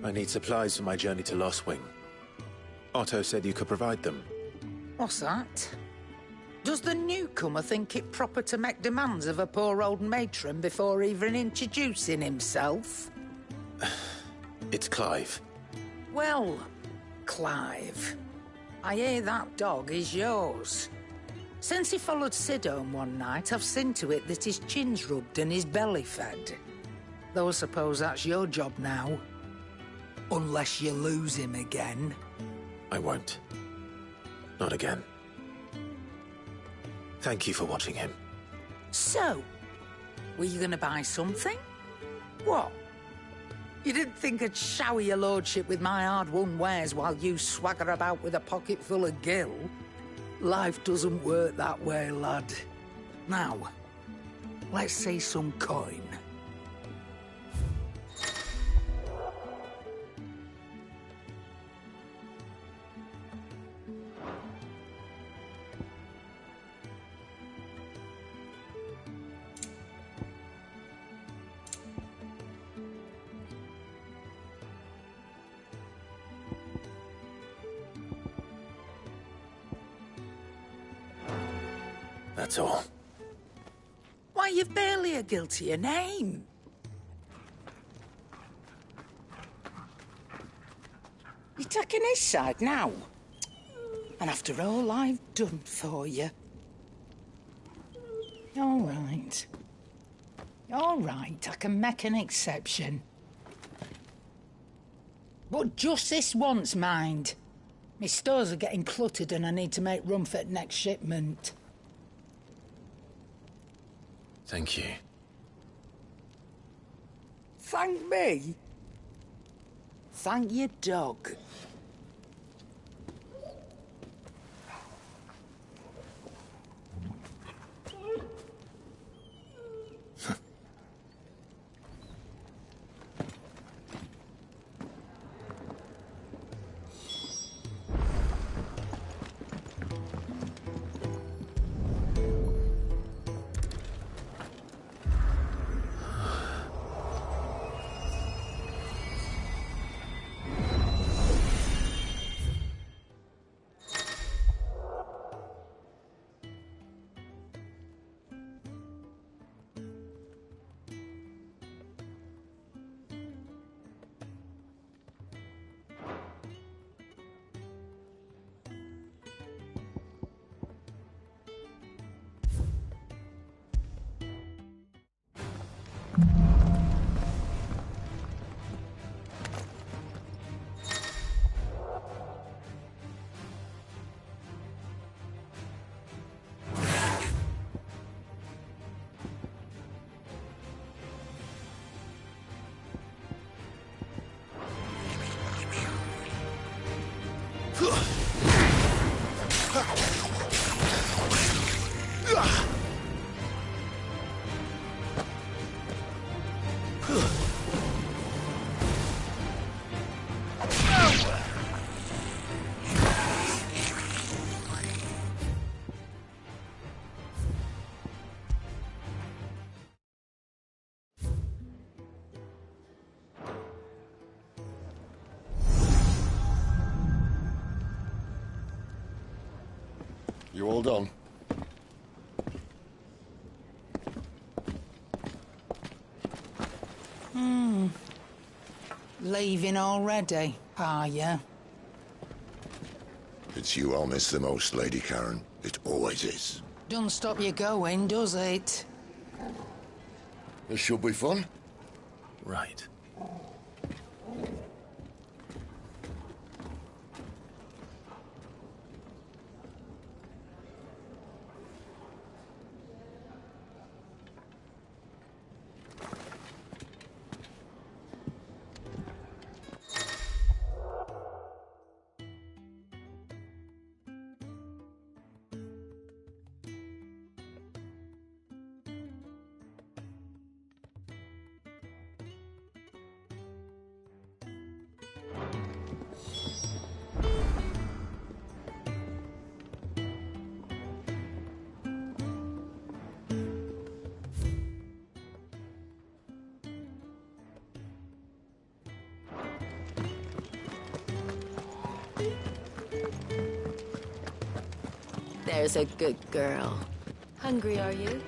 I need supplies for my journey to Lost Wing. Otto said you could provide them. What's that? Does the newcomer think it proper to make demands of a poor old matron before even introducing himself? It's Clive. Well, Clive, I hear that dog is yours. Since he followed Sid home one night, I've seen to it that his chin's rubbed and his belly fed. Though I suppose that's your job now. Unless you lose him again. I won't. Not again. Thank you for watching him. So, were you gonna buy something? What? You didn't think I'd shower your lordship with my hard-won wares while you swagger about with a pocket full of gil? Life doesn't work that way, lad. Now, let's see some coin. That's all. Why, you've barely a guiltier name. You're taking his side now. And after all I've done for you. All right. All right, I can make an exception. But just this once, mind. My stores are getting cluttered and I need to make room for the next shipment. Thank you. Thank me? Thank your dog. You all done? Leaving already, are you? It's you I'll miss the most, Lady Karen. It always is. Don't stop you going, does it? This should be fun. Right. There's a good girl. Hungry, are you?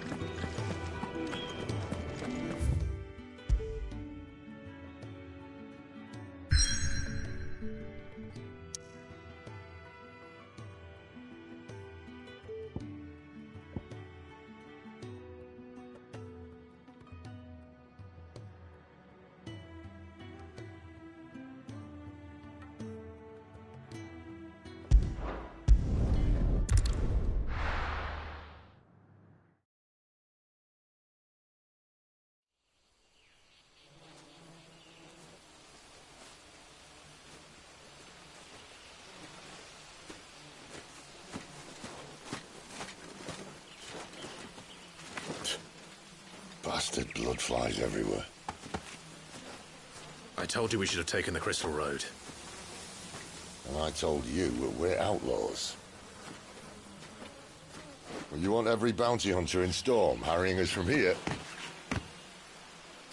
Bastard blood flies everywhere. I told you we should have taken the Crystal Road. And I told you we're outlaws. Well, you want every bounty hunter in Storm harrying us from here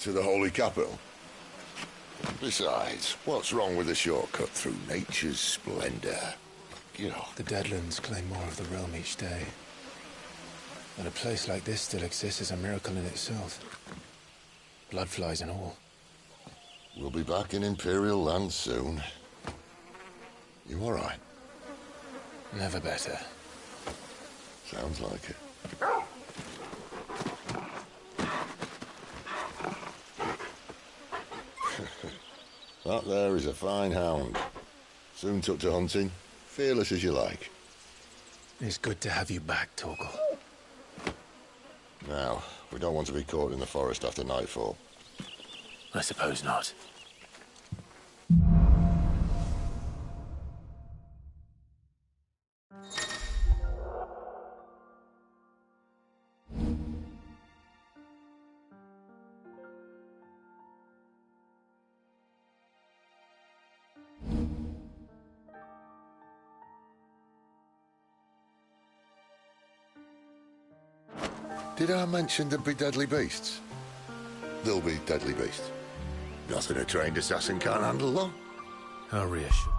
to the Holy Capital? Besides, what's wrong with a shortcut through nature's splendor? You know. The Deadlands claim more of the realm each day. That a place like this still exists is a miracle in itself. Bloodflies and all. We'll be back in Imperial land soon. You all right? Never better. Sounds like it. That there is a fine hound. Soon took to hunting. Fearless as you like. It's good to have you back, Torgal. Now, we don't want to be caught in the forest after nightfall. I suppose not. Did I mention there'd be deadly beasts? There'll be deadly beasts. Nothing a trained assassin can't handle, though. How reassuring.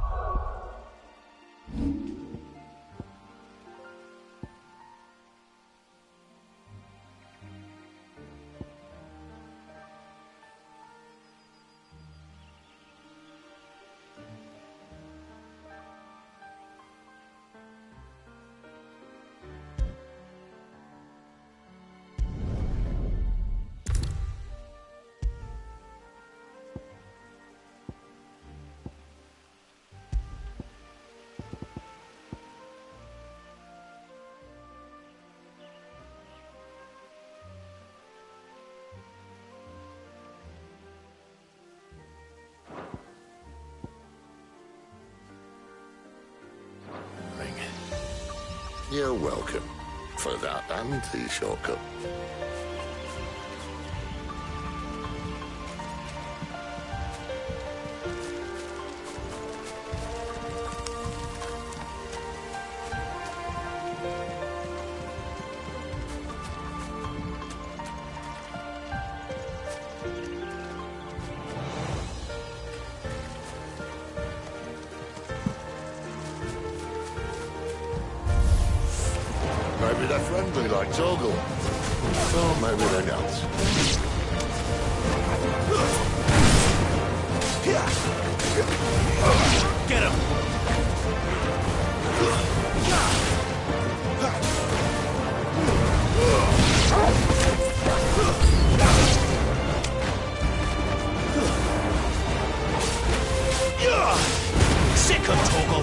You're welcome for that and the shortcut. Maybe they're friendly like Torgal. Or maybe they're not. Get him! Sick of Torgal!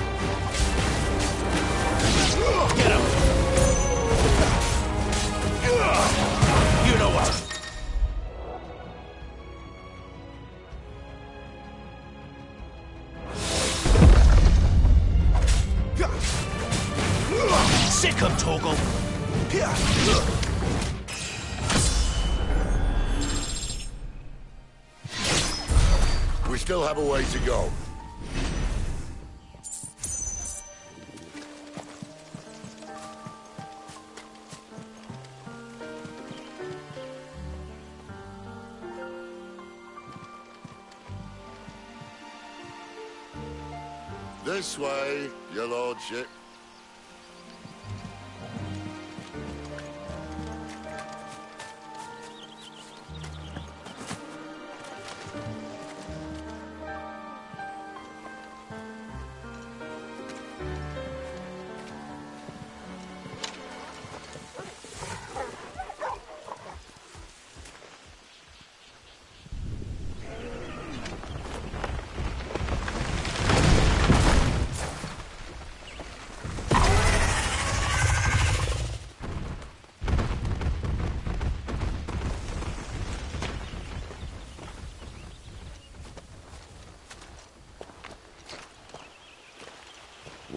Get him! You know what? Sick of Torgal! We still have a way to go. This way, your lordship.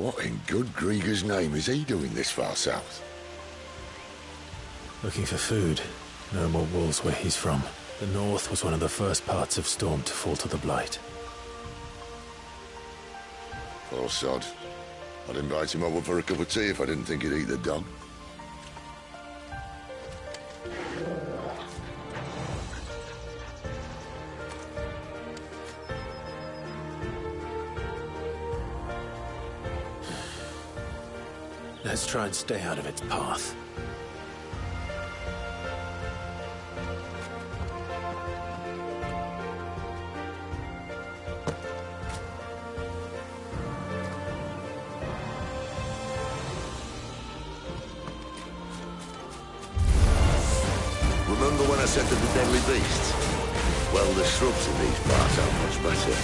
What in good Grieger's name is he doing this far south? Looking for food. No more wolves where he's from. The north was one of the first parts of Storm to fall to the Blight. Poor sod. I'd invite him over for a cup of tea if I didn't think he'd eat the dog. Let's try and stay out of its path. Remember when I said to the deadly beasts? Well, the shrubs in these parts are much better.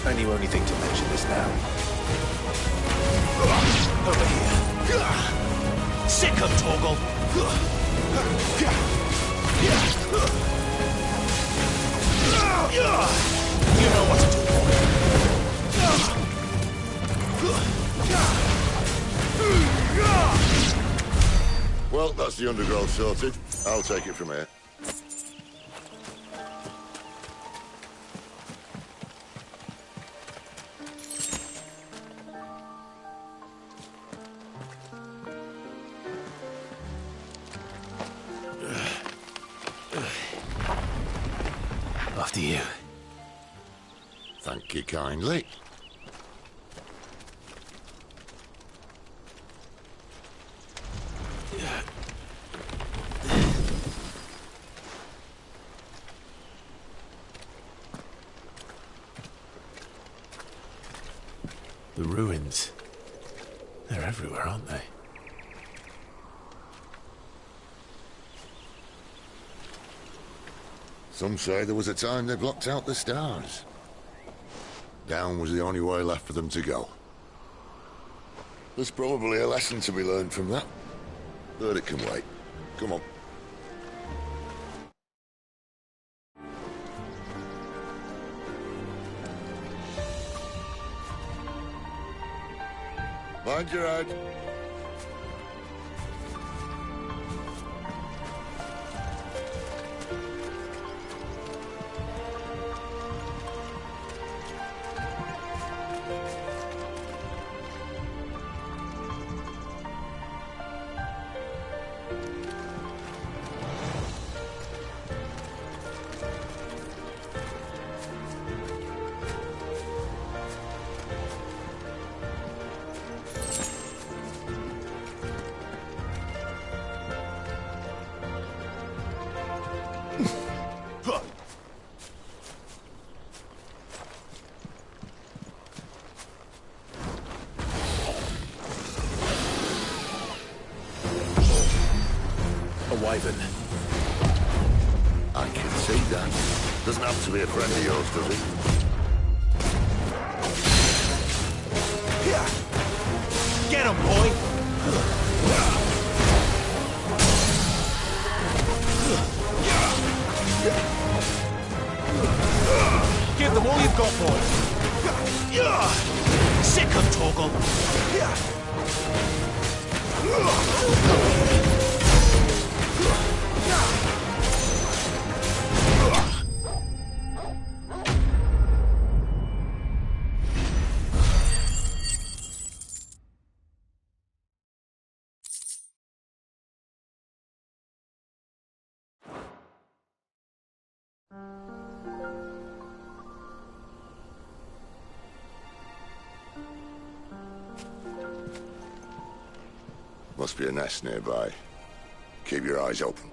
And you only think to mention this now. Over here. Sick of Torgal. You know what to do, boy. Well, that's the undergrowth sorted. I'll take it from here. After you. Thank you kindly. The ruins. They're everywhere, aren't they? Some say there was a time they blocked out the stars. Down was the only way left for them to go. There's probably a lesson to be learned from that. But it can wait. Come on. Mind your head. Wyvern. I can see that. Doesn't have to be a friend of yours, does it? Get him, boy! Give them all you've got, boy! Sick of Torgal! Must be a nest nearby. Keep your eyes open.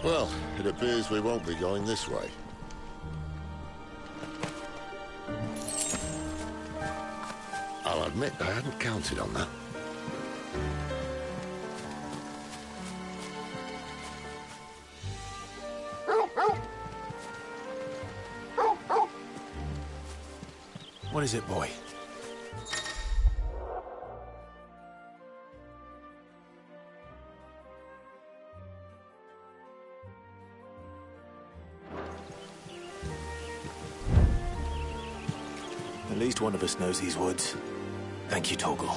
Well, it appears we won't be going this way. I'll admit I hadn't counted on that. What is it, boy? At least one of us knows these woods. Thank you, Torgal.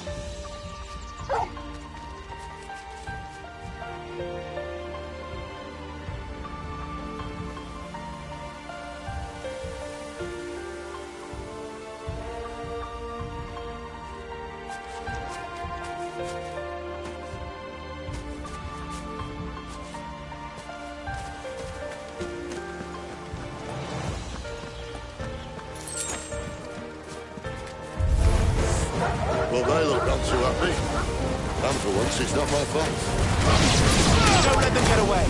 Well, they look not too happy. And for once, it's not my fault. Don't let them get away!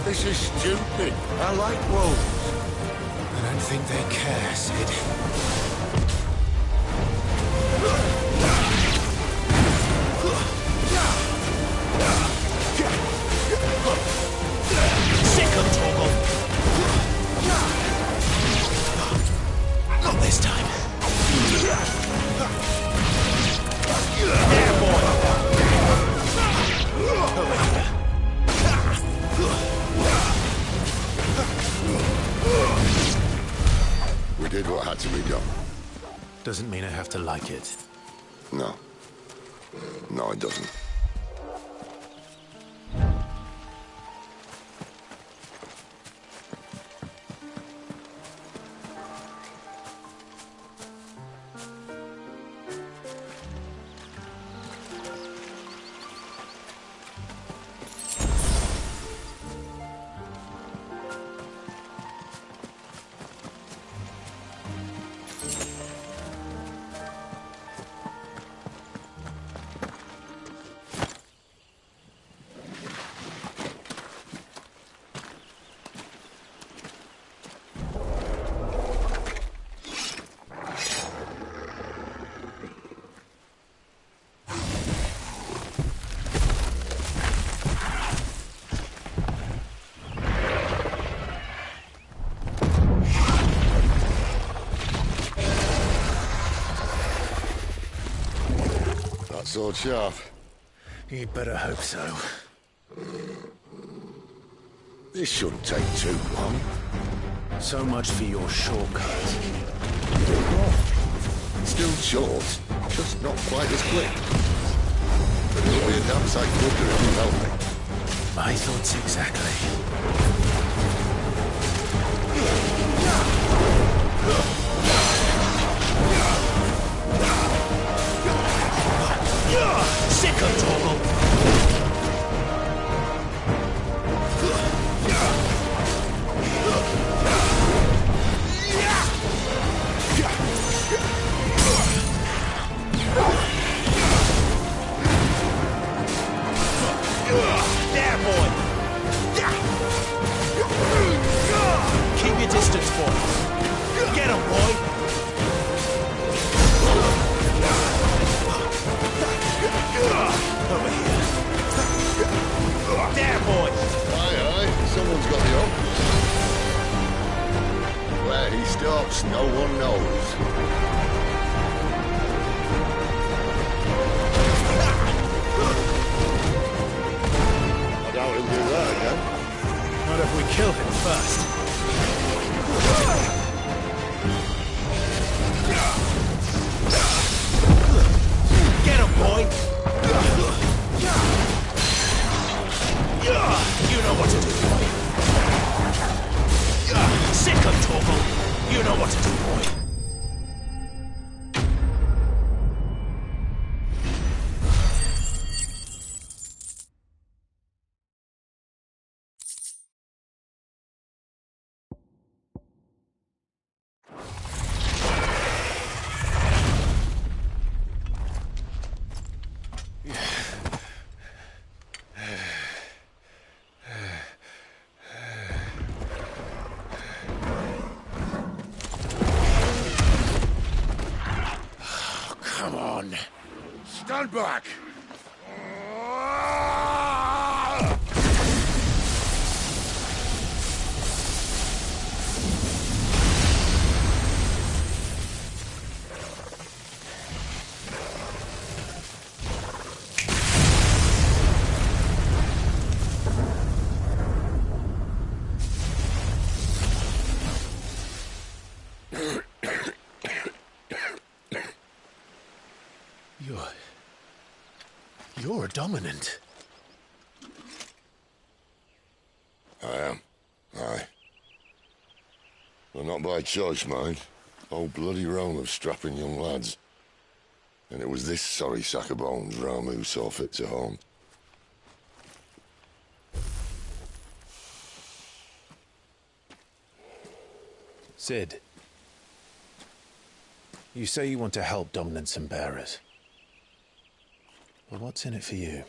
This is stupid. I like wolves. I don't think they care, Sid. Sick of Torgal! Not this time. There, boy! Over here. We did what had to be done. Doesn't mean I have to like it. No. No, it doesn't. Sword sharp. You'd better hope so. This shouldn't take too long. So much for your shortcut. Still short, just not quite as quick. But it'll be a damn sight quicker if you help me. My thoughts exactly. Sick of Torgal! There, boy! Keep your distance, boy! Get him, boy! Over here. There, boy! Aye, someone's got the up. Where he stops, no one knows. I doubt he'll do that again. Not if we kill him first. Get him, boy! You know what to do, boy. Sick of Torgal. You know what to do, boy. Stand back! dominant. I am. Aye. Well, not by choice, mind. Whole bloody realm of strapping young lads. And it was this sorry sack of bones Ramu saw fit to haunt. Sid, you say you want to help dominants and bearers. Well, what's in it for you?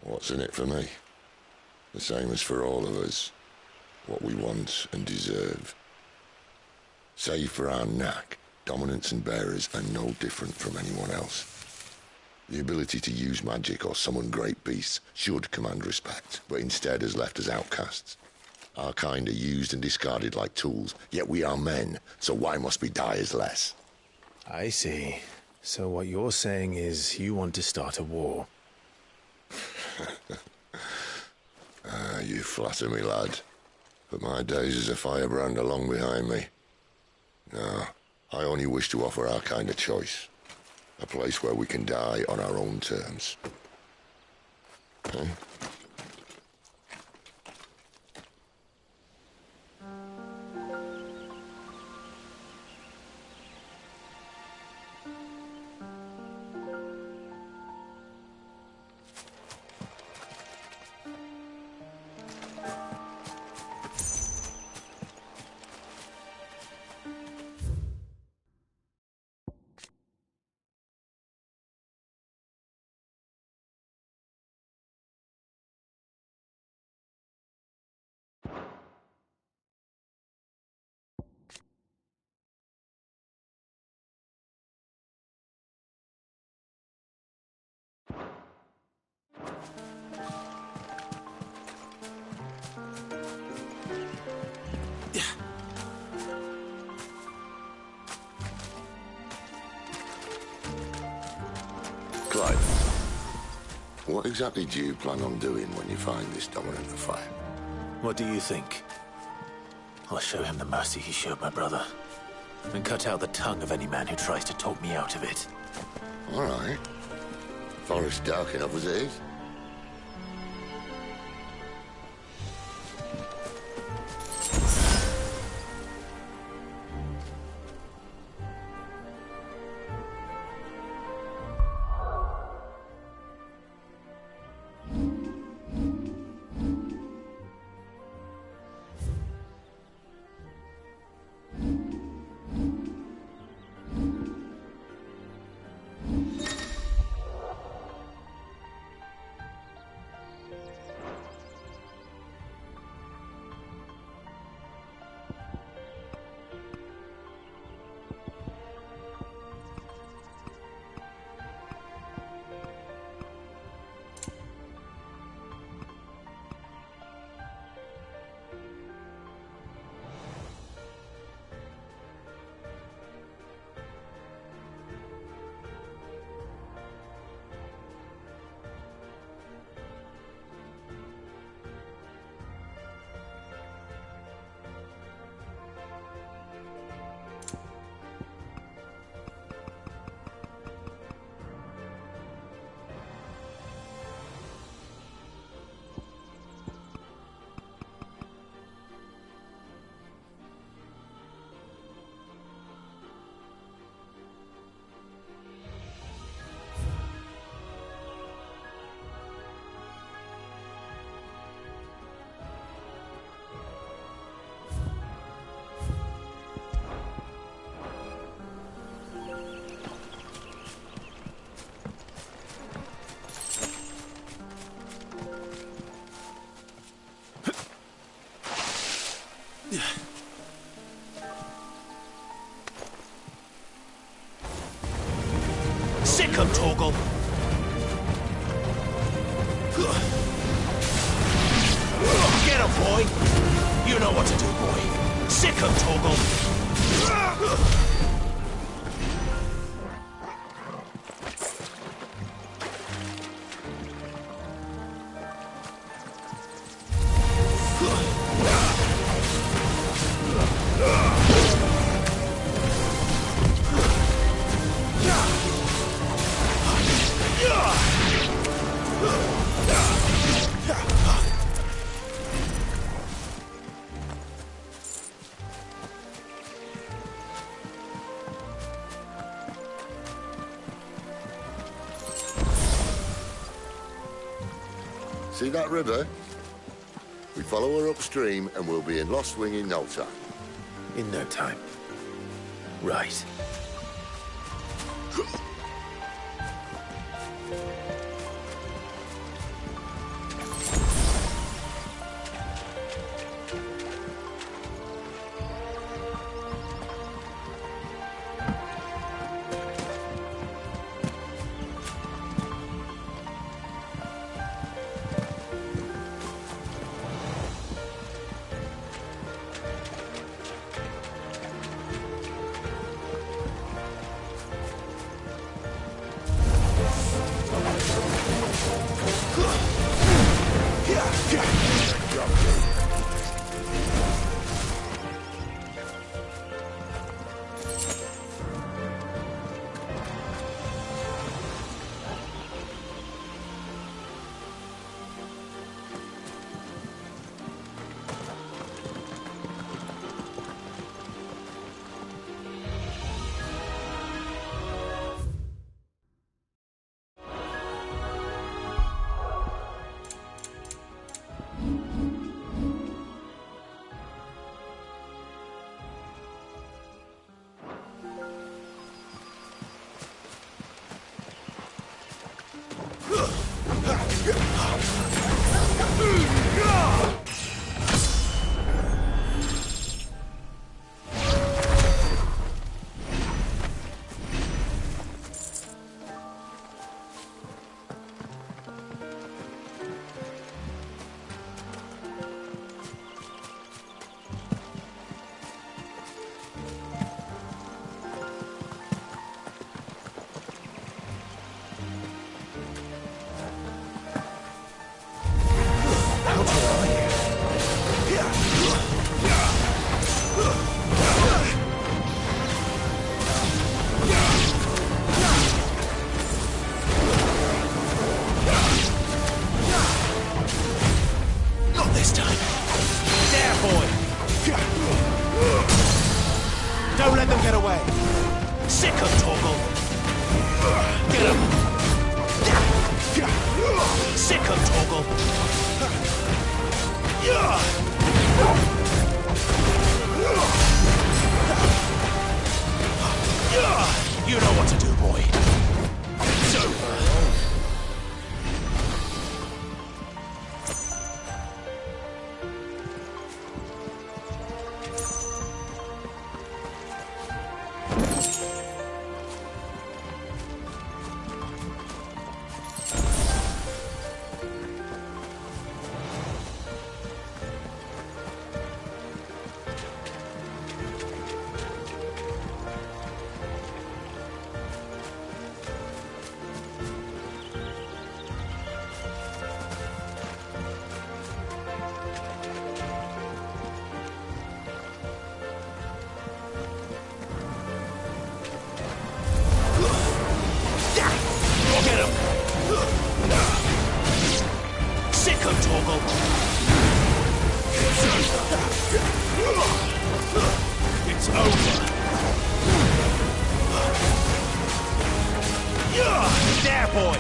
What's in it for me? The same as for all of us. What we want and deserve. Save for our knack, dominants and bearers are no different from anyone else. The ability to use magic or summon great beasts should command respect, but instead has left us outcasts. Our kind are used and discarded like tools, yet we are men, so why must we die as less? I see. So what you're saying is you want to start a war. You flatter me, lad. But my days as a firebrand are long behind me. No, I only wish to offer our kind a choice. A place where we can die on our own terms. Huh? Clive, what exactly do you plan on doing when you find this dominant of fire? What do you think? I'll show him the mercy he showed my brother. And cut out the tongue of any man who tries to talk me out of it. All right. Forest dark enough as it is. Sick him, Torgal! Get him, boy! You know what to do, boy. Sick him, Torgal! See that river? We follow her upstream and we'll be in Lost Wing in no time. In no time. Right. Don't let them get away. Sick of Torgal. Get him. Sick of Torgal. You know what to do, boy. It's over. Get him! Sick of Torgal! It's over! There, boy!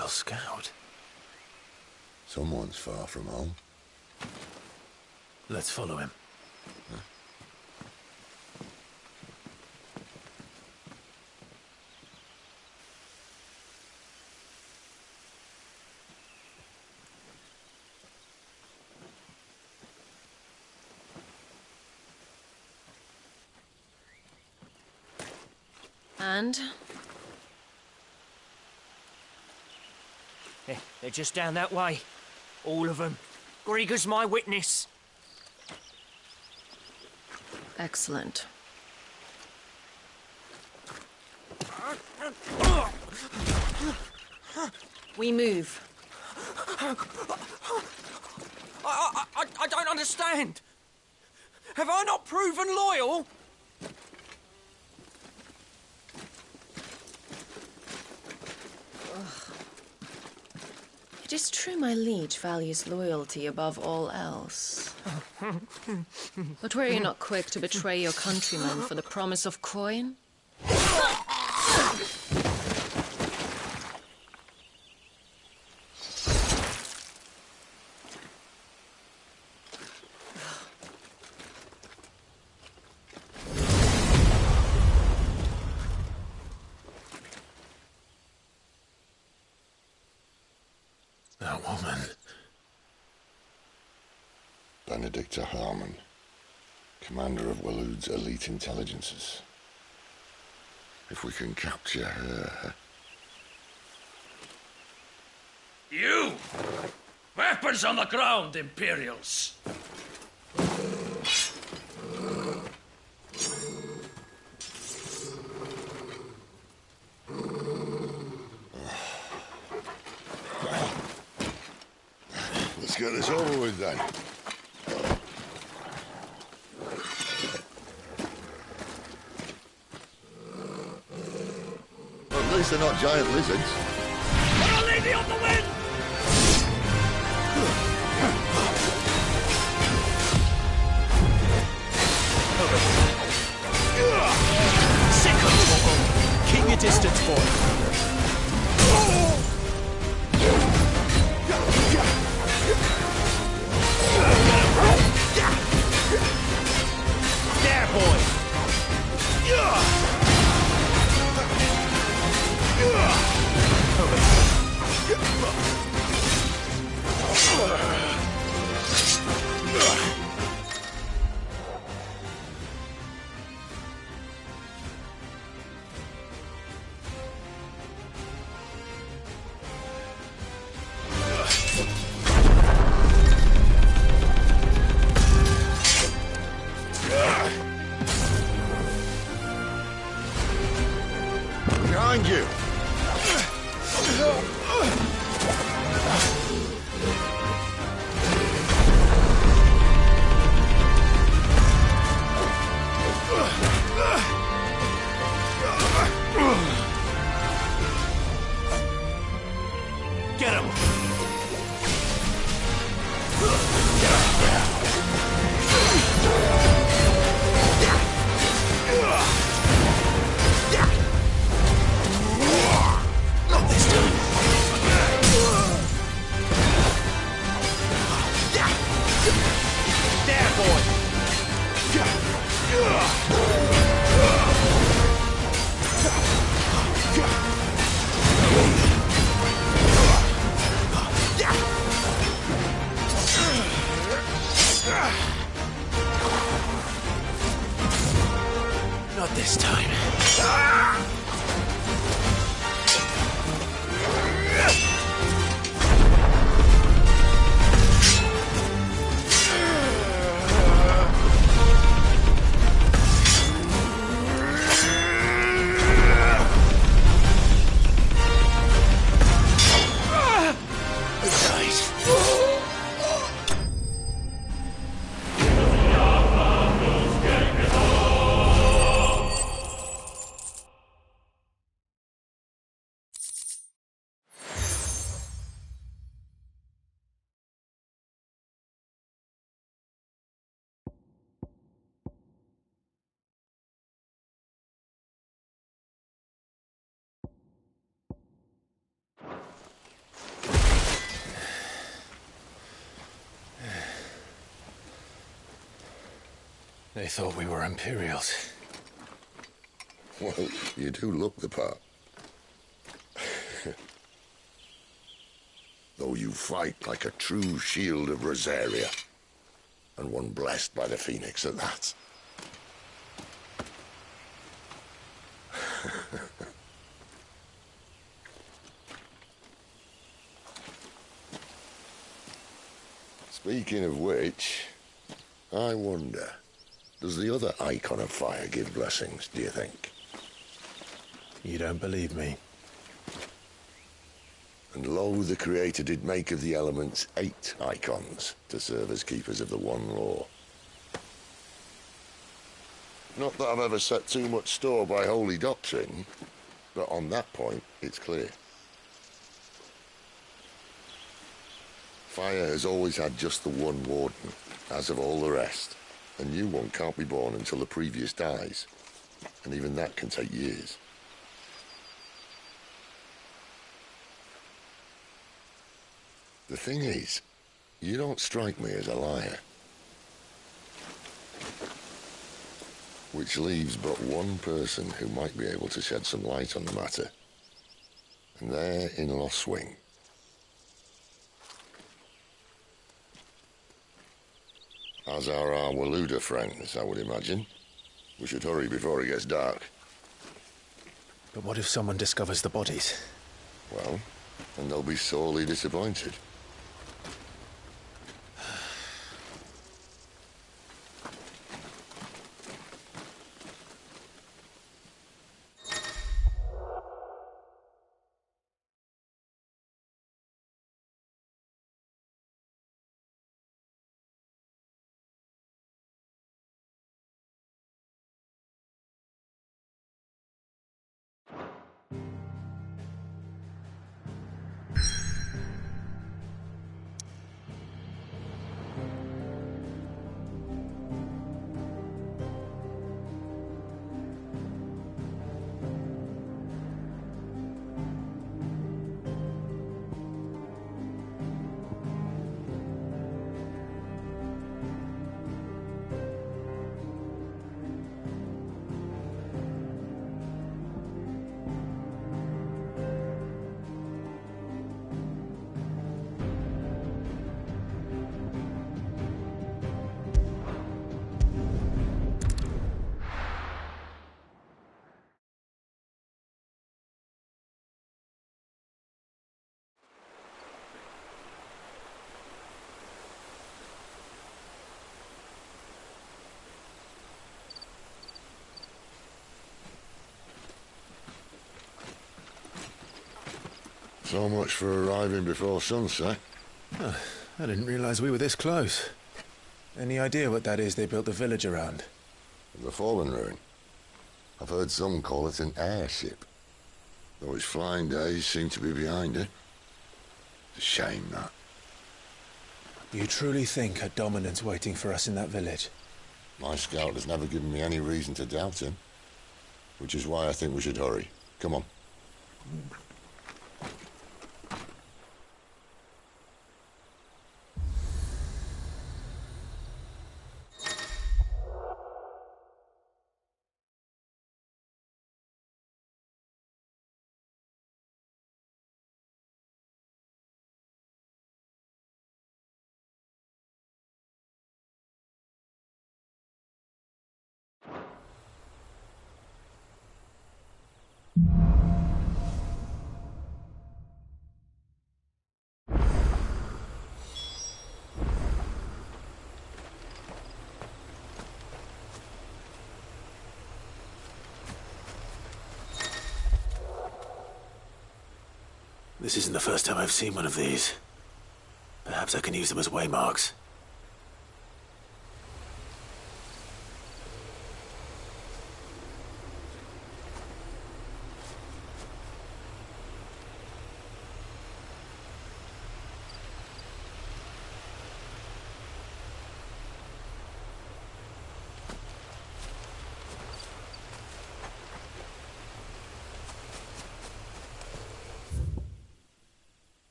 Royal Scout. Someone's far from home. Let's follow him. And? They're just down that way. All of them. Grieger's my witness. Excellent. We move. I don't understand. Have I not proven loyal? It is true my liege values loyalty above all else. But were you not quick to betray your countrymen for the promise of coin? That woman. Benedicta Harmon, commander of Waloed's elite intelligences. If we can capture her... You! Weapons on the ground, Imperials! Let's get this over with then. At least they're not giant lizards. For a lady of the wind! Second Torgal. Keep your distance, boy. There, boy. Behind you! Get him. Not this time. There, boy. Not this time. They thought we were Imperials. Well, you do look the part. Though you fight like a true shield of Rosaria. And one blessed by the Phoenix at that. Speaking of which, I wonder, does the other icon of fire give blessings, do you think? You don't believe me? And lo, the Creator did make of the elements 8 icons to serve as keepers of the one law. Not that I've ever set too much store by holy doctrine, but on that point, it's clear. Fire has always had just the one warden, as of all the rest. A new one can't be born until the previous dies, and even that can take years. The thing is, you don't strike me as a liar. Which leaves but one person who might be able to shed some light on the matter. And they're in Lost Swing. As are our Waluda friends, I would imagine. We should hurry before it gets dark. But what if someone discovers the bodies? Well, then they'll be sorely disappointed. So much for arriving before sunset. Huh, I didn't realize we were this close. Any idea what that is they built the village around? The Fallen Ruin. I've heard some call it an airship. Though its flying days seem to be behind it. It's a shame, that. You truly think a dominant's waiting for us in that village? My scout has never given me any reason to doubt him. Which is why I think we should hurry. Come on. This isn't the first time I've seen one of these. Perhaps I can use them as waymarks.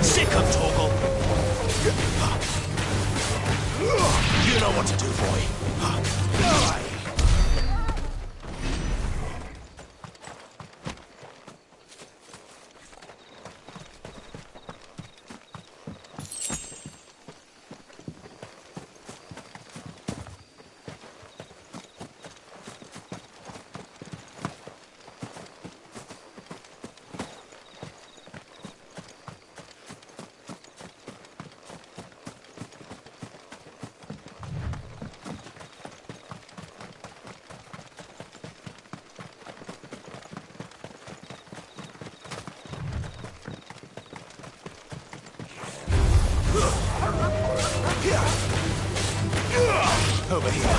Sick 'em, Torgal! You know what to do, boy. Die! Over here.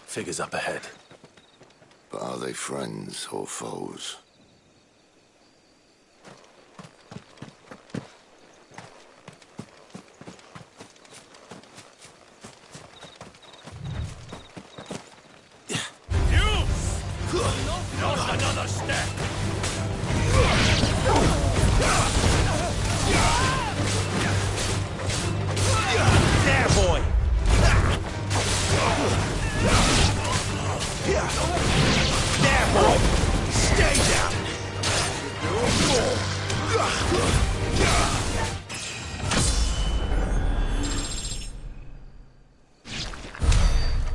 Figures up ahead. But are they friends or foes? Not another step! There, boy! There, boy! Stay down!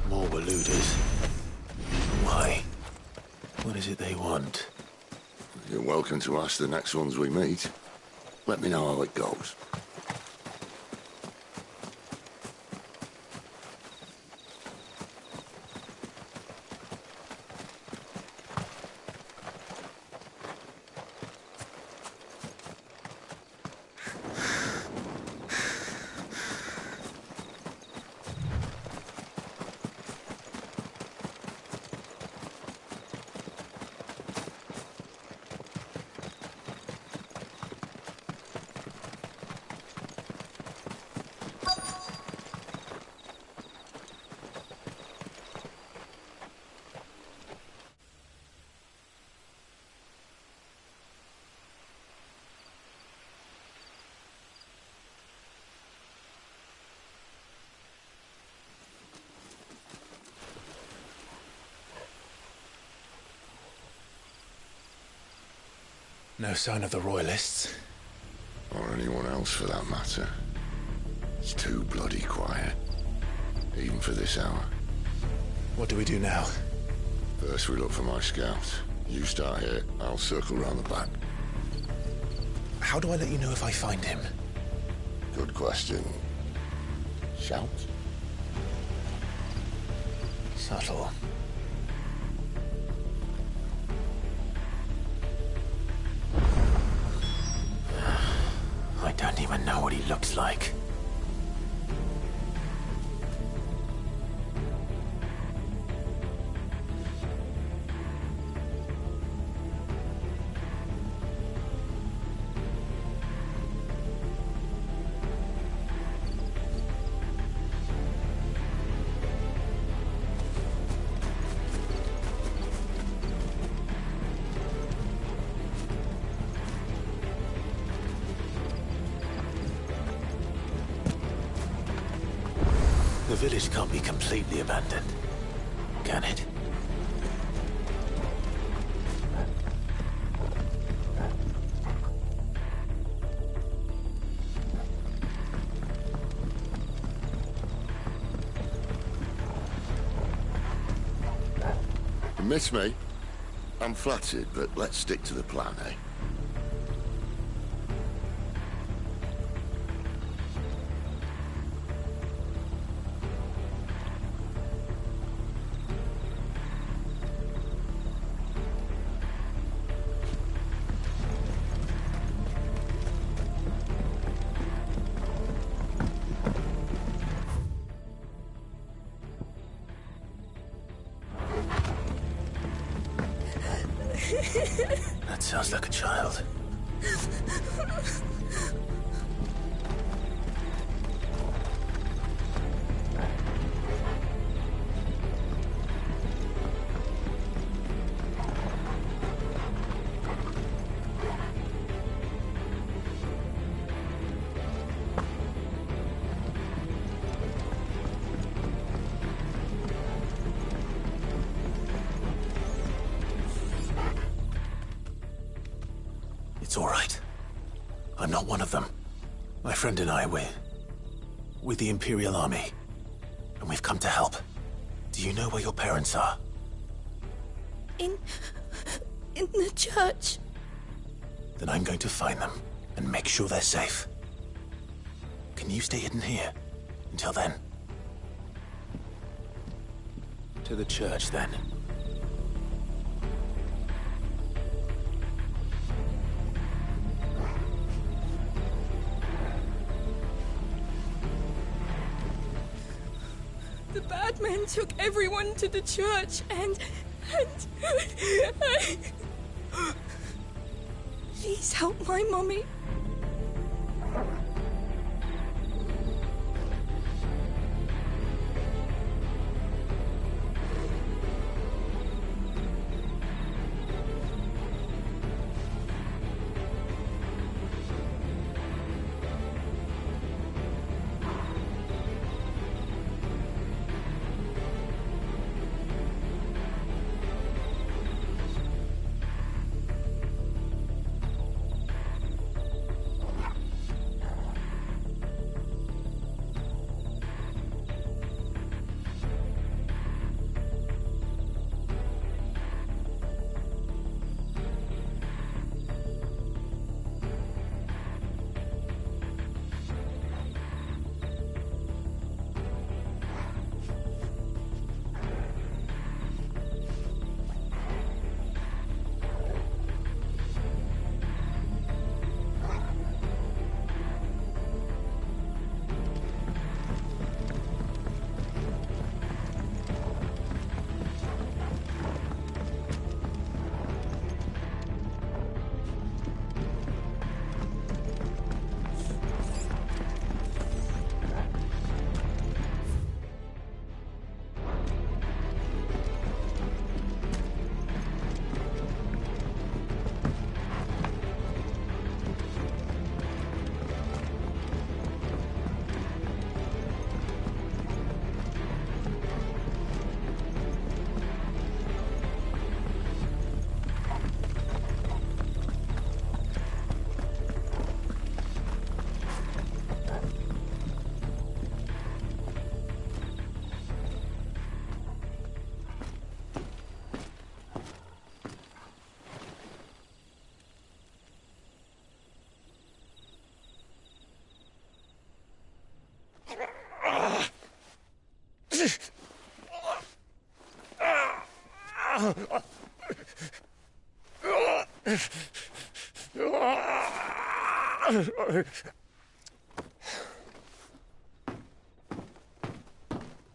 More Waluders. Why? What is it they want? You're welcome to ask the next ones we meet. Let me know how it goes. No sign of the Royalists. Or anyone else for that matter. It's too bloody quiet. Even for this hour. What do we do now? First we look for my scouts. You start here, I'll circle round the back. How do I let you know if I find him? Good question. Shout? Subtle. I don't even know what he looks like. The village can't be completely abandoned, can it? You miss me? I'm flattered, but let's stick to the plan, eh? Sounds like a child. It's all right. I'm not one of them. My friend and I, we're with the Imperial Army. And we've come to help. Do you know where your parents are? In the church. Then I'm going to find them and make sure they're safe. Can you stay hidden here until then? To the church, then. The bad men took everyone to the church and please help my mummy.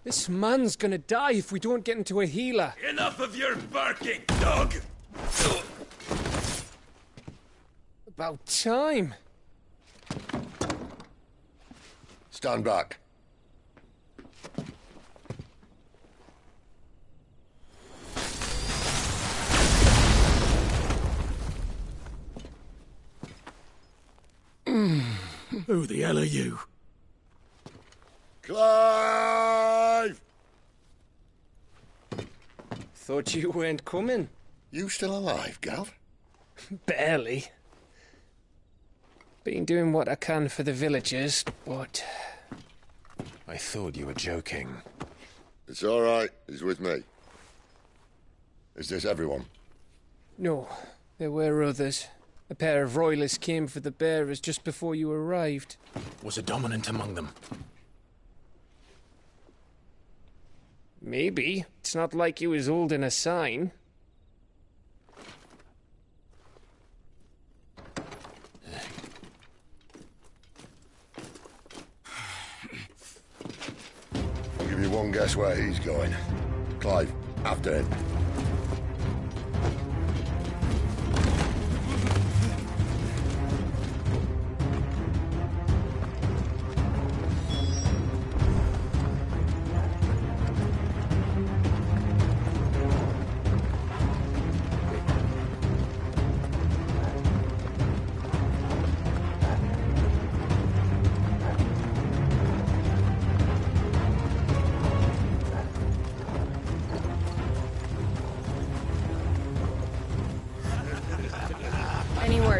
This man's gonna die if we don't get into a healer. Enough of your barking, dog! About time. Stand back. Who the hell are you? Clive! Thought you weren't coming. You still alive, Gav? Barely. Been doing what I can for the villagers, but... I thought you were joking. It's all right. He's with me. Is this everyone? No, there were others. A pair of royalists came for the bearers just before you arrived. Was a dominant among them? Maybe. It's not like he was holding a sign. I'll give you one guess where he's going. Clive, after him.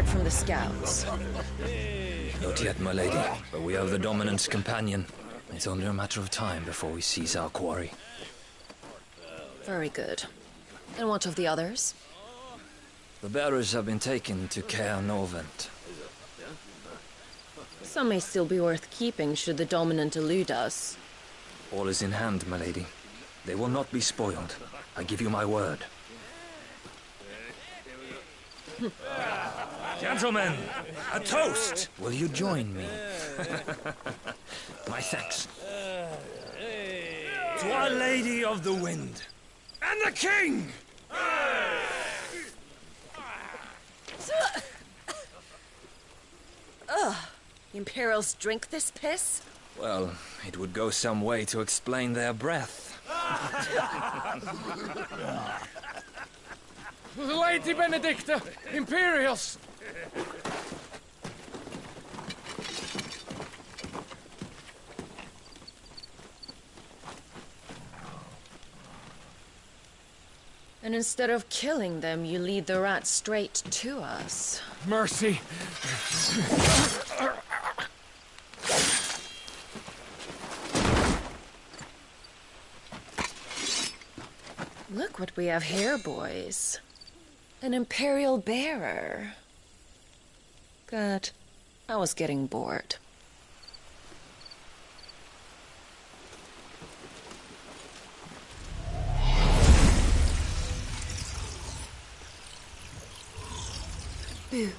word from the scouts? Not yet, my lady, but we have the Dominant's companion. It's only a matter of time before we seize our quarry. Very good. And what of the others? The bearers have been taken to Caer Norvent. Some may still be worth keeping should the Dominant elude us. All is in hand, my lady. They will not be spoiled. I give you my word. Gentlemen, a toast! Will you join me? My thanks. To Our Lady of the Wind. And the King! Ugh. Imperials drink this piss? Well, it would go some way to explain their breath. Lady Benedicta! Imperials! And instead of killing them, you lead the rats straight to us. Mercy! Look what we have here, boys. An Imperial bearer. Good. I was getting bored. Boo.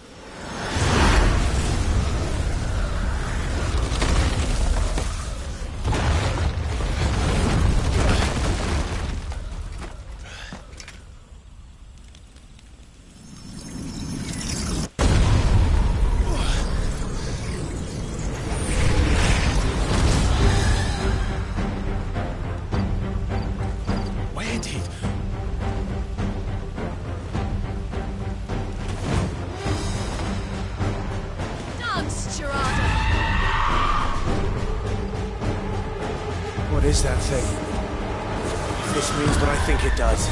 What is that thing? If this means what I think it does,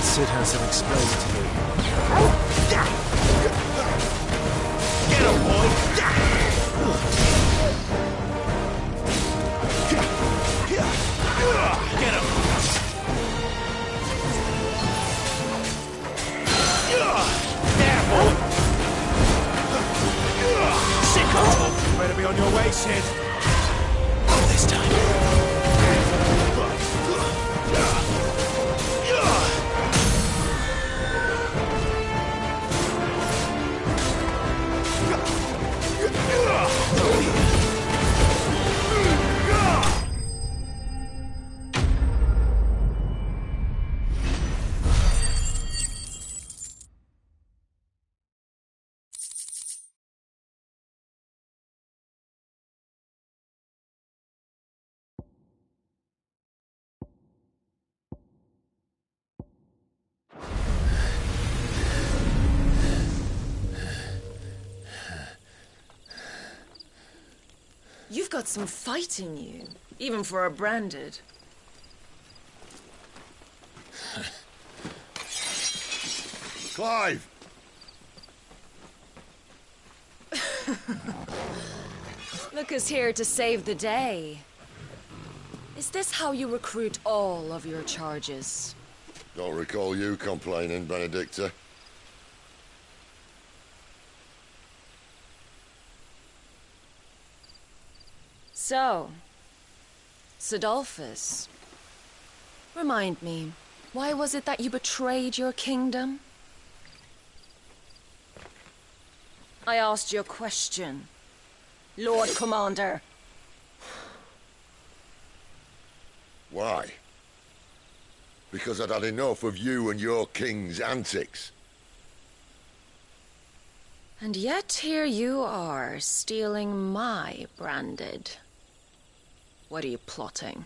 Sid hasn't explained it to me. Get him, boy! Get him! There, boy! Sicko! Better be on your way, Sid. This time. You've got some fight in you, even for a branded. Clive! Look who's here to save the day. Is this how you recruit all of your charges? Don't recall you complaining, Benedicta. So, Sidolphus, remind me, why was it that you betrayed your kingdom? I asked you a question, Lord Commander. Why? Because I'd had enough of you and your king's antics. And yet here you are, stealing my branded. What are you plotting?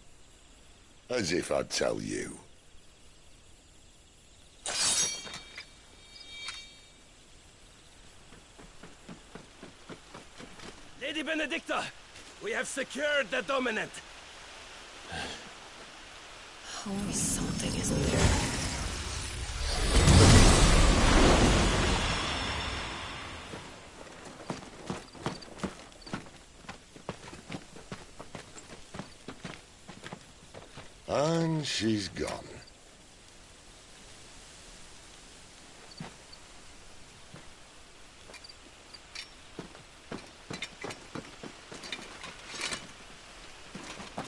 As if I'd tell you. Lady Benedicta, we have secured the Dominant. Oh, something isn't there. And she's gone.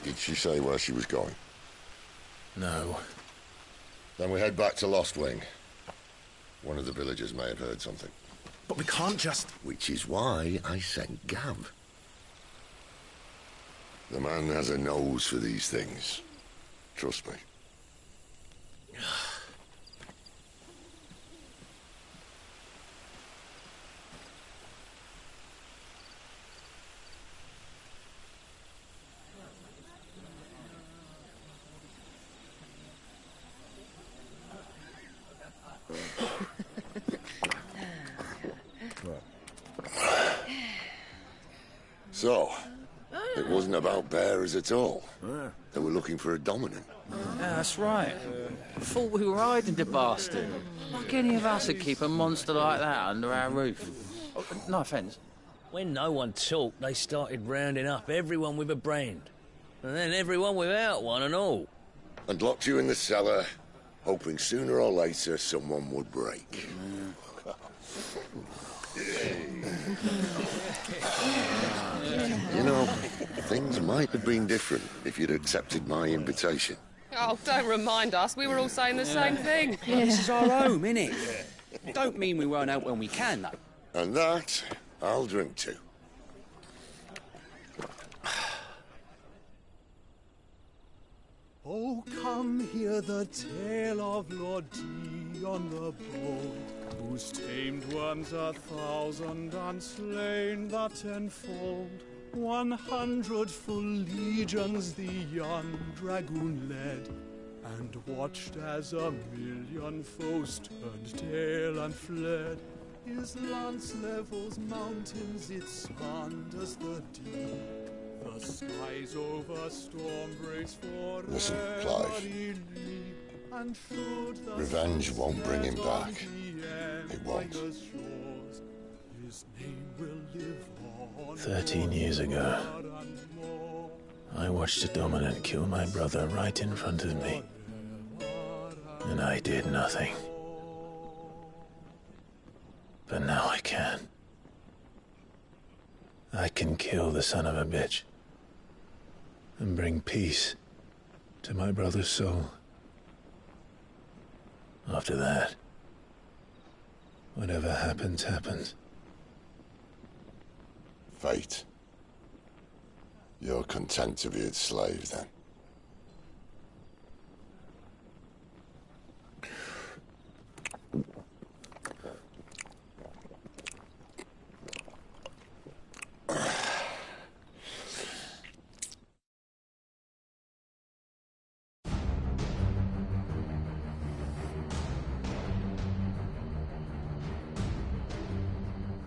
Did she say where she was going? No. Then we head back to Lost Wing. One of the villagers may have heard something. But we can't just... Which is why I sent Gav. The man has a nose for these things. Trust me. So, it wasn't about bearers at all. They were looking for a dominant. Yeah, that's right. Thought we were hiding the bastard. Like any of us would keep a monster like that under our roof. Oh, no offence. When no one talked, they started rounding up everyone with a brand. And then everyone without one and all. And locked you in the cellar, hoping sooner or later someone would break. You know, things might have been different if you'd accepted my invitation. Oh, don't remind us. We were all saying the same thing. Yeah. This is our home, innit? Don't mean we won't out when we can, though. And that, I'll drink to. Oh, come hear the tale of Lord Dion the Bold, whose tamed ones 1,000 and slain the tenfold. 100 full legions the young dragoon led, and watched as 1,000,000 foes turned tail and fled. His lance levels mountains, it sanders the deep. The skies over storm breaks for Listen, Clive. Revenge won't bring him back. It won't. 13 years ago, I watched a dominant kill my brother right in front of me. And I did nothing. But now I can. I can kill the son of a bitch and bring peace to my brother's soul. After that, whatever happens, happens. Fate. You're content to be its slave, then?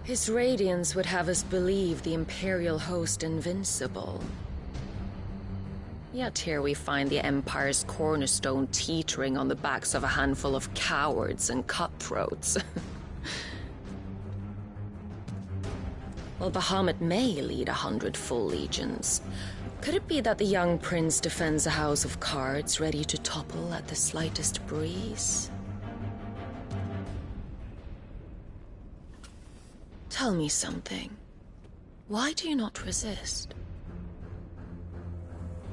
His radiance would have us believe the Imperial host invincible. Yet here we find the Empire's cornerstone teetering on the backs of a handful of cowards and cutthroats. While Bahamut may lead 100 full legions, could it be that the young prince defends a house of cards ready to topple at the slightest breeze? Tell me something. Why do you not resist?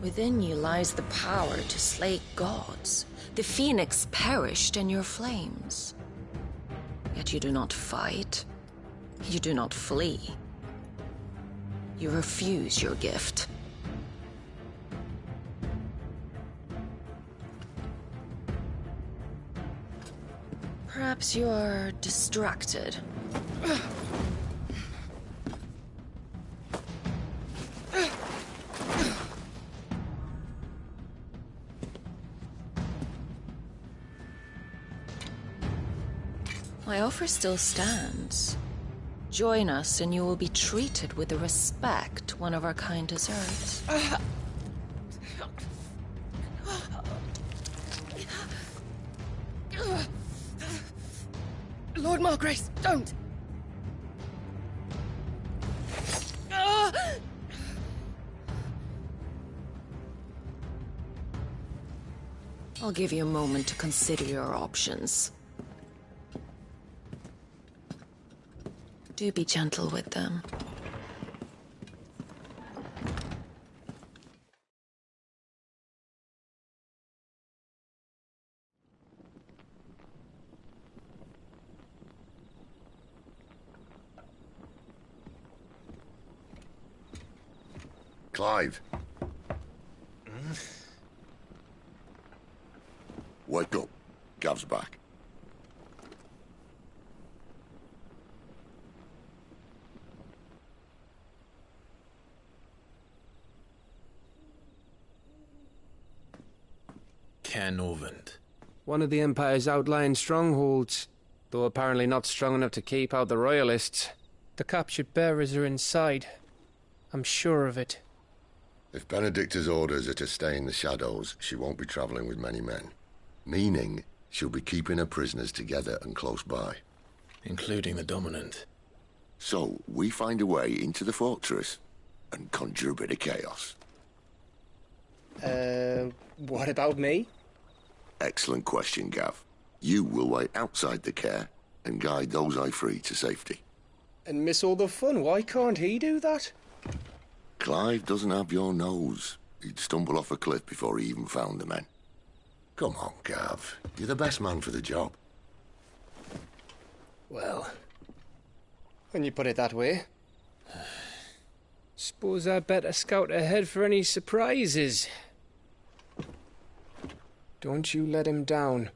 Within you lies the power to slay gods. The phoenix perished in your flames. Yet you do not fight. You do not flee. You refuse your gift. Perhaps you are distracted. My offer still stands. Join us and you will be treated with the respect one of our kind deserves. Lord Margrace, don't! I'll give you a moment to consider your options. Do be gentle with them. Clive. Wake up. Gav's back. Norvend. One of the Empire's outlying strongholds, though apparently not strong enough to keep out the Royalists. The captured bearers are inside. I'm sure of it. If Benedicta's orders are to stay in the shadows, she won't be travelling with many men. Meaning, she'll be keeping her prisoners together and close by. Including the Dominant. So, we find a way into the fortress and conjure a bit of chaos. What about me? Excellent question, Gav. You will wait outside the care and guide those I free to safety. And miss all the fun. Why can't he do that? Clive doesn't have your nose. He'd stumble off a cliff before he even found the men. Come on, Gav. You're the best man for the job. Well, when you put it that way. Suppose I'd better scout ahead for any surprises. Don't you let him down.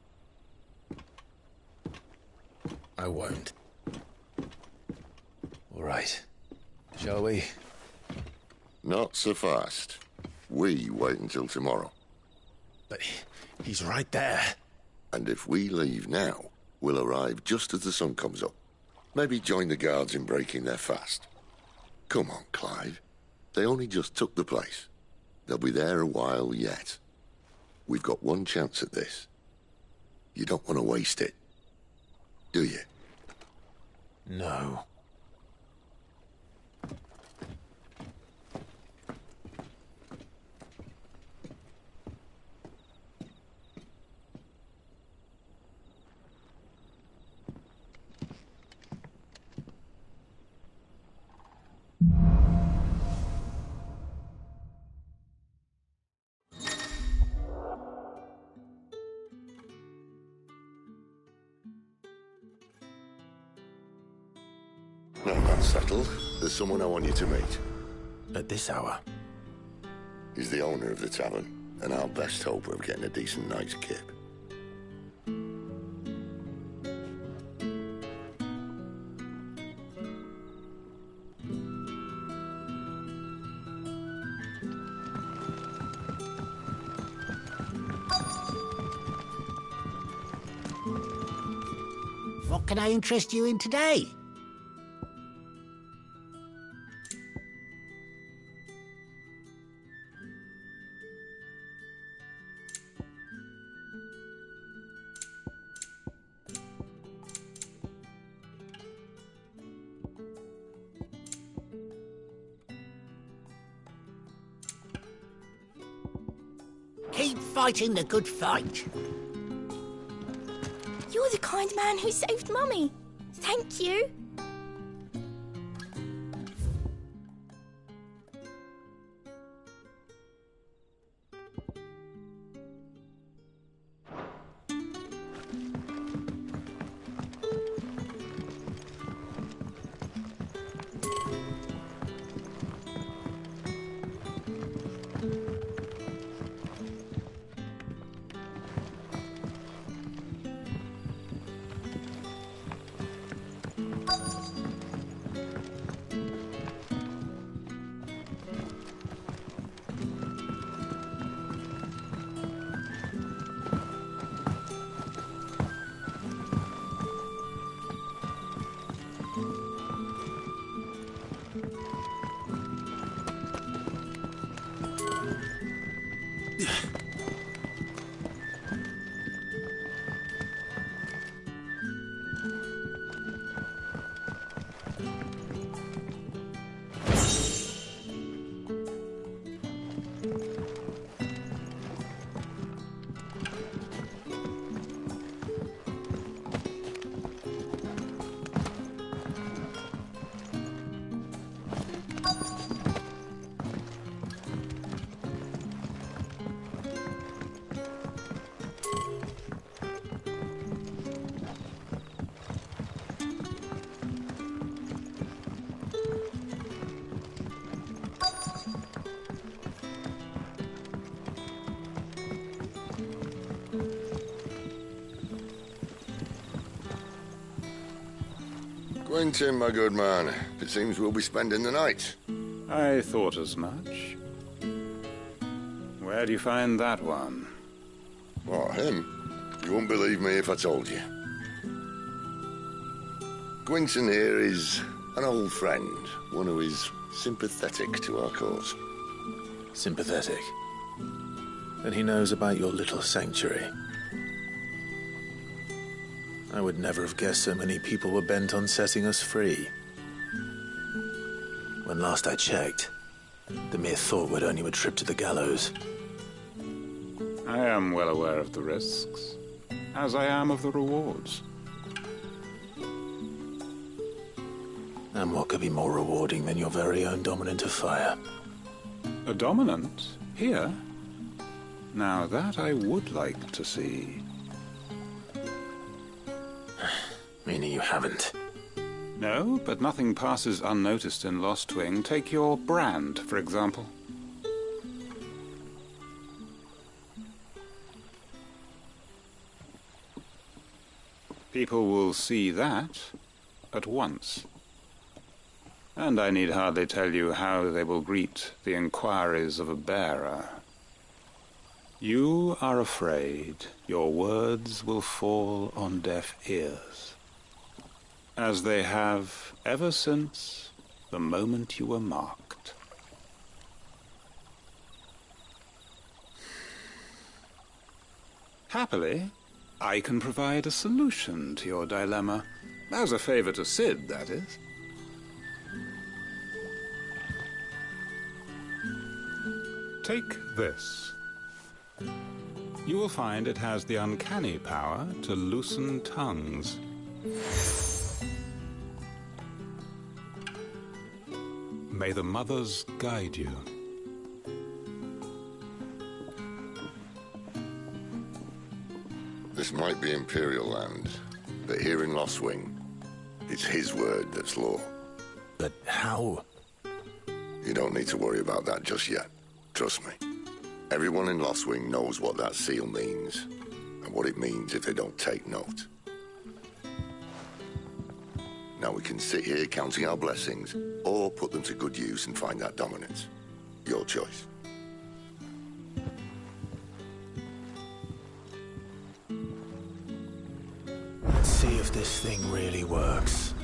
I won't. All right. Shall we? Not so fast. We wait until tomorrow. But he's right there. And if we leave now, we'll arrive just as the sun comes up. Maybe join the guards in breaking their fast. Come on, Clive. They only just took the place. They'll be there a while yet. We've got one chance at this. You don't want to waste it, do you? No. Now that's settled. There's someone I want you to meet. At this hour? He's the owner of the tavern, and our best hope of getting a decent night's kip. What can I interest you in today? Keep fighting the good fight. You're the kind man who saved Mummy. Thank you. Quentin, my good man. It seems we'll be spending the night. I thought as much. Where do you find that one? What, him? You wouldn't believe me if I told you. Quentin here is an old friend, one who is sympathetic to our cause. Sympathetic? Then he knows about your little sanctuary. I would never have guessed so many people were bent on setting us free. When last I checked, the mere thought would earn you a trip to the gallows. I am well aware of the risks, as I am of the rewards. And what could be more rewarding than your very own dominant of fire? A dominant? Here? Now that I would like to see. Meaning you haven't? No, but nothing passes unnoticed in Lost Wing. Take your brand, for example. People will see that at once. And I need hardly tell you how they will greet the inquiries of a bearer. You are afraid your words will fall on deaf ears, as they have ever since the moment you were marked. Happily, I can provide a solution to your dilemma, as a favor to Sid, that is. Take this. You will find it has the uncanny power to loosen tongues. May the mothers guide you. This might be Imperial land, but here in Lost Wing, it's his word that's law. But how? You don't need to worry about that just yet. Trust me. Everyone in Lost Wing knows what that seal means, and what it means if they don't take note. Now we can sit here counting our blessings, or put them to good use and find that dominance. Your choice. Let's see if this thing really works.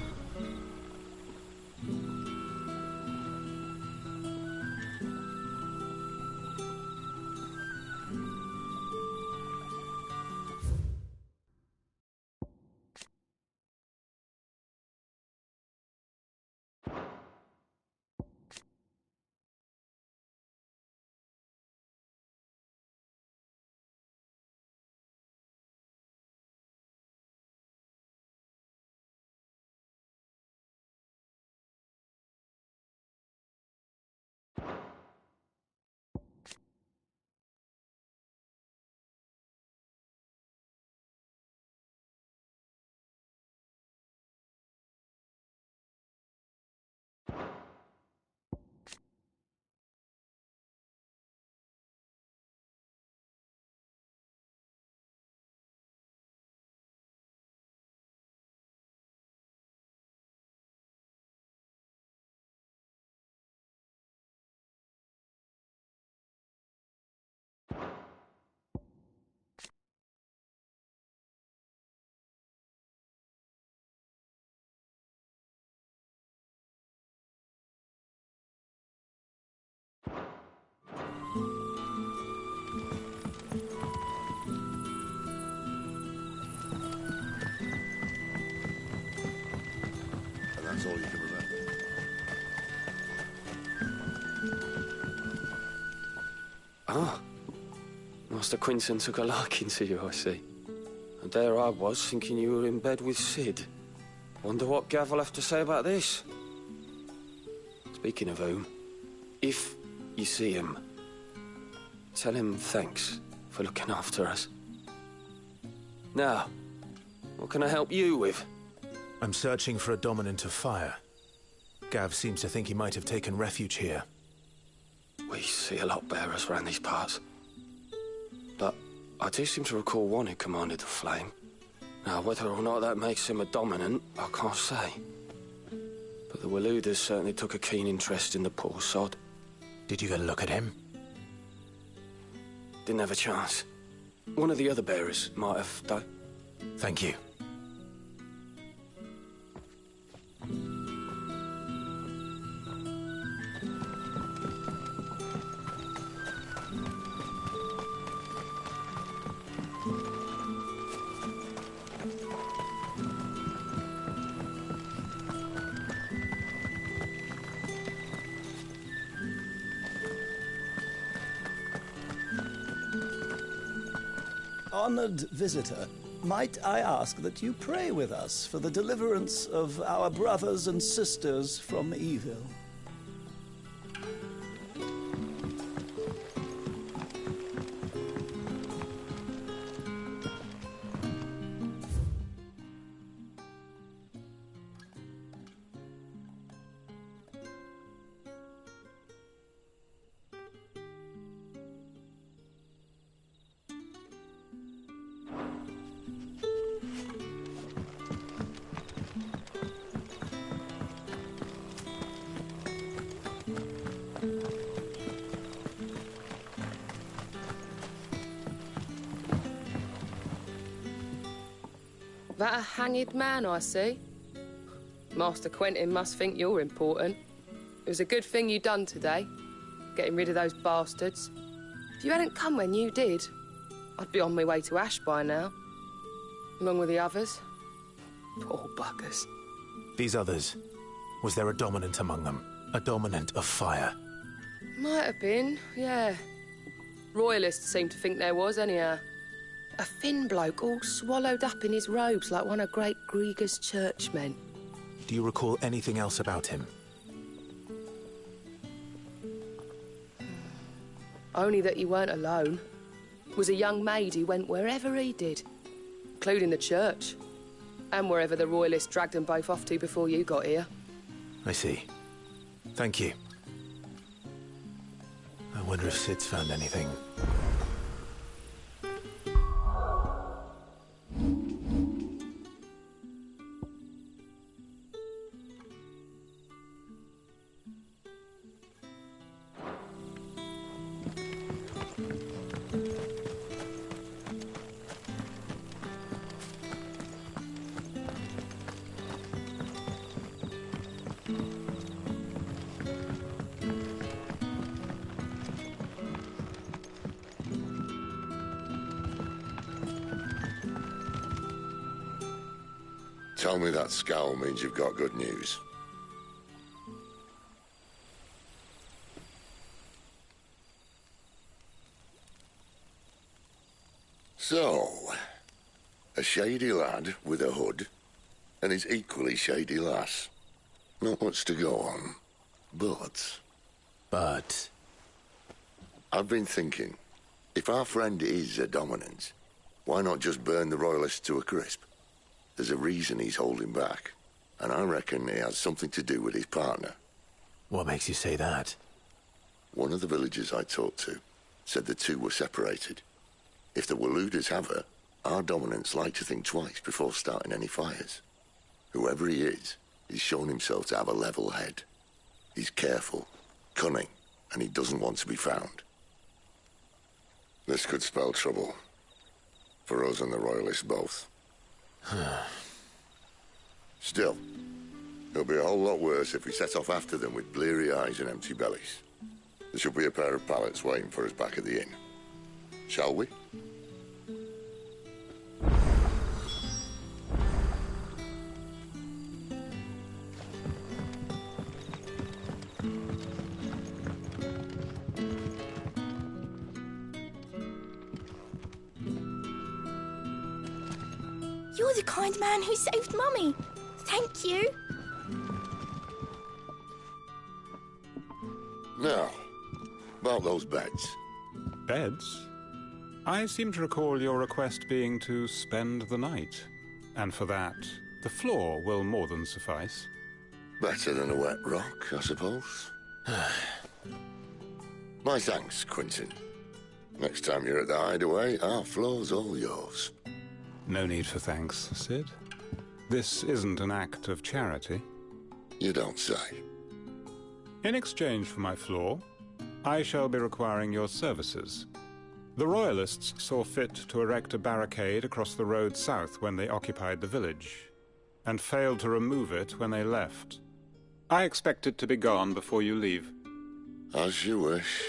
And that's all you can remember. Ah, Master Quentin took a liking to you, I see. And there I was, thinking you were in bed with Sid. Wonder what Gav will have to say about this. Speaking of whom, if you see him, tell him thanks for looking after us. Now, what can I help you with? I'm searching for a dominant of fire. Gav seems to think he might have taken refuge here. We see a lot bearers around these parts. But I do seem to recall one who commanded the flame. Now, whether or not that makes him a dominant, I can't say. But the Waluders certainly took a keen interest in the poor sod. Did you get a look at him? Didn't have a chance. One of the other bearers might have, though. Thank you. Honored visitor, might I ask that you pray with us for the deliverance of our brothers and sisters from evil? That a hanged man I see? Master Quentin must think you're important. It was a good thing you done today, getting rid of those bastards. If you hadn't come when you did, I'd be on my way to Ash by now, along with the others. Poor buggers. These others, was there a dominant among them? A dominant of fire? Might have been, yeah. Royalists seem to think there was, anyhow. A thin bloke all swallowed up in his robes like one of Great Grieger's churchmen. Do you recall anything else about him? Only that he weren't alone. Was a young maid who went wherever he did, including the church, and wherever the Royalists dragged them both off to before you got here. I see. Thank you. I wonder if Sid's found anything. Tell me that scowl means you've got good news. So, a shady lad with a hood, and his equally shady lass. Not much to go on, but... I've been thinking, if our friend is a dominant, why not just burn the Royalists to a crisp? There's a reason he's holding back, and I reckon it has something to do with his partner. What makes you say that? One of the villagers I talked to said the two were separated. If the Waluders have her, our dominants like to think twice before starting any fires. Whoever he is, he's shown himself to have a level head. He's careful, cunning, and he doesn't want to be found. This could spell trouble. For us and the Royalists both. Still, it'll be a whole lot worse if we set off after them with bleary eyes and empty bellies. There should be a pair of pallets waiting for us back at the inn. Shall we? You're the kind man who saved Mummy. Thank you. Now, about those beds. Beds? I seem to recall your request being to spend the night. And for that, the floor will more than suffice. Better than a wet rock, I suppose. My thanks, Quentin. Next time you're at the hideaway, our floor's all yours. No need for thanks, Sid. This isn't an act of charity. You don't say. In exchange for my floor, I shall be requiring your services. The Royalists saw fit to erect a barricade across the road south when they occupied the village, and failed to remove it when they left. I expect it to be gone before you leave. As you wish.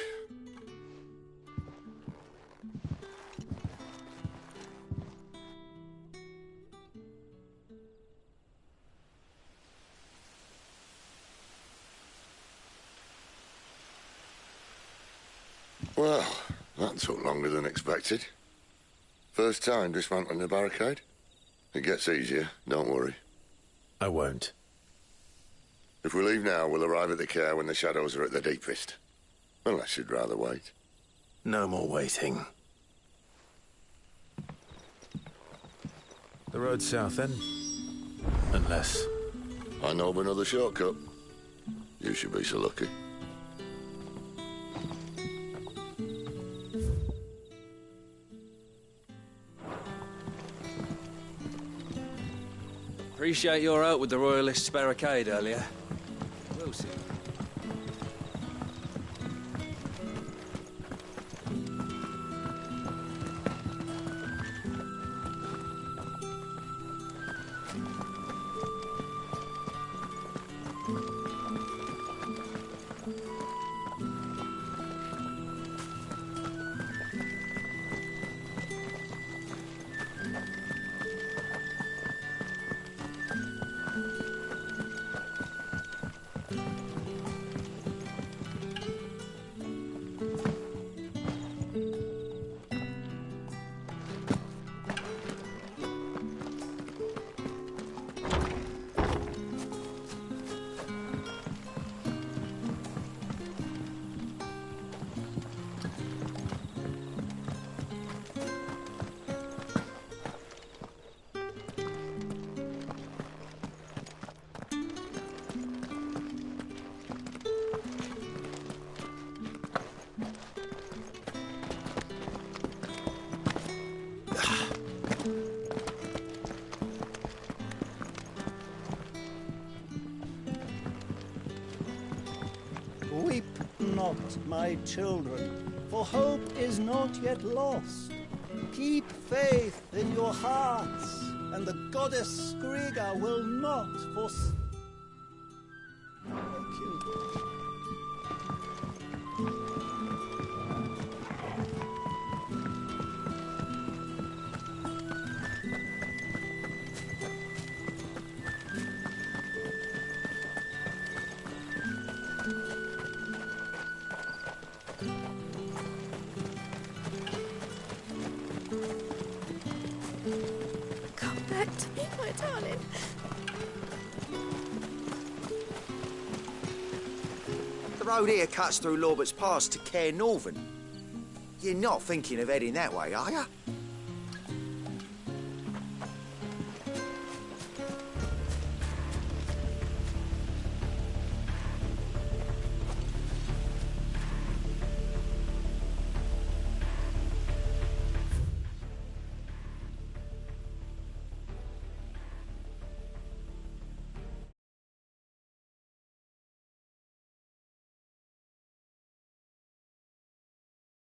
Well, that took longer than expected. First time dismantling the barricade? It gets easier, don't worry. I won't. If we leave now, we'll arrive at the care when the shadows are at their deepest. Unless you'd rather wait. No more waiting. The road south, then? Unless... I know of another shortcut. You should be so lucky. Appreciate your help with the Royalists' barricade earlier. We'll see. Weep not, my children, for hope is not yet lost. Keep faith in your hearts, and the goddess Skriga will not forsake you. Come back to me, my darling. The road here cuts through Lorbert's Pass to Care Northern. You're not thinking of heading that way, are you?